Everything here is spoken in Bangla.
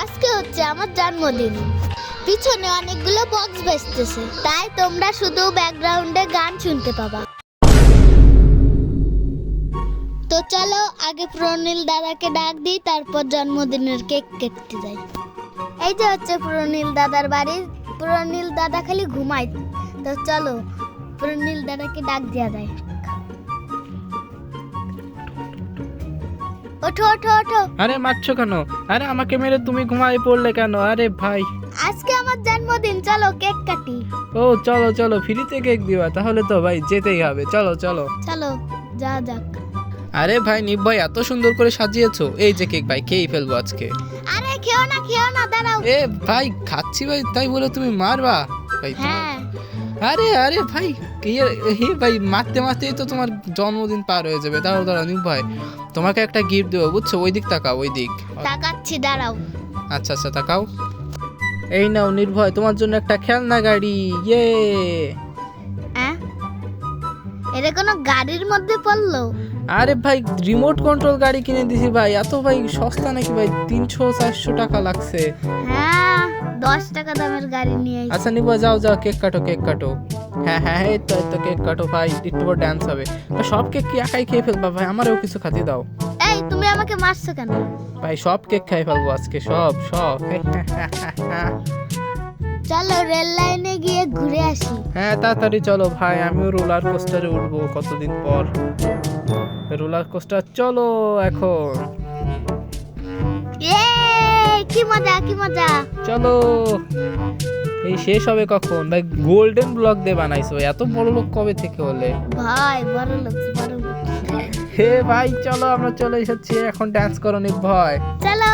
আজকে হচ্ছে আমার জন্মদিন। পিছনে অনেকগুলো বক্স বাজতেছে, তাই তোমরা শুধু ব্যাকগ্রাউন্ডে গান শুনতে পাবা। তো চলো আগে প্রণীল দাদাকে ডাক দিই, তারপর জন্মদিনের কেক কেটে যাই। এই যে হচ্ছে প্রণীল দাদার বাড়ি। প্রণীল দাদা খালি ঘুমায়। তো চলো প্রণীল দাদাকে ডাক দেওয়া যায়। ওঠো ওঠো ওঠো। আরে মারছো কেন? আরে আমাকে মেরে তুমি ঘুমাই পড়লে কেন? আরে ভাই, আজকে আমার জন্মদিন, চলো কেক কাটি। ও চলো চলো, ফ্রিতে কেক দিবা? তাহলে তো ভাই যেতেই হবে, চলো চলো। চলো যা যাক। আরে ভাই নিপ ভাই, এত সুন্দর করে সাজিয়েছো। এই যে কেক ভাই, খেয়েই ফেলবো আজকে। আরে খেও না দাঁড়াও। এ ভাই খাচ্ছি ভাই, তাই বলে তুমি মারবা ভাই? হ্যাঁ আরে আরে ভাই, হে ভাই, মারতে মারতেই তো তোমার জন্মদিন পার হয়ে যাবে। দাঁড়াও দাঁড়াও নিপ ভাই, তোমাকে একটা গিফট দেবো বুঝছো? ওই দিক তাকাও, ওই দিক। তাকাচ্ছি, দাঁড়াও। আচ্ছা আচ্ছা তাকাও। এই নাও নির্ভয়, তোমার জন্য একটা খেলনা গাড়ি। ইয়ে, হ্যাঁ এটা কোনো গাড়ির মধ্যে পড়লো? আরে ভাই রিমোট কন্ট্রোল গাড়ি কিনে দিছি ভাই। এত ভাই সস্তা নাকি ভাই? 300-400 টাকা লাগছে। হ্যাঁ 10 টাকা দামের গাড়ি নিয়ে আইছি। আচ্ছা নির্ভয় যাও যাও, কেক কাটো কেক কাটো। হ্যাঁ হ্যাঁ এই তো কেক কাটো ভাই, একটু পর ডান্স হবে। সব কেক কি একাই খেয়ে ফেলবা ভাই? আমারও কিছু খাতে দাও। এই তুমি আমাকে মারছো কেন? ভাই সব কেক খাই ফেলবো আজকে, সব সব। চলো রেল লাইনে গিয়ে ঘুরে আসি। হ্যাঁ তাড়াতাড়ি চলো ভাই, আমিও রোলার কোস্টারে উঠবো কতদিন পর। রোলার কোস্টার চলো এখন। এ কি মজা কি মজা। চলো। এই শেষ হবে কখন ভাই? গোল্ডেন ব্লক দিয়ে বানাইছো, এত বড় লোক কবে থেকে হলে? ভাই বড় লোক বড় লোক। হে ভাই চলো, আমরা চলে এসেছি, এখন ডান্স করো নিক ভাই। চলো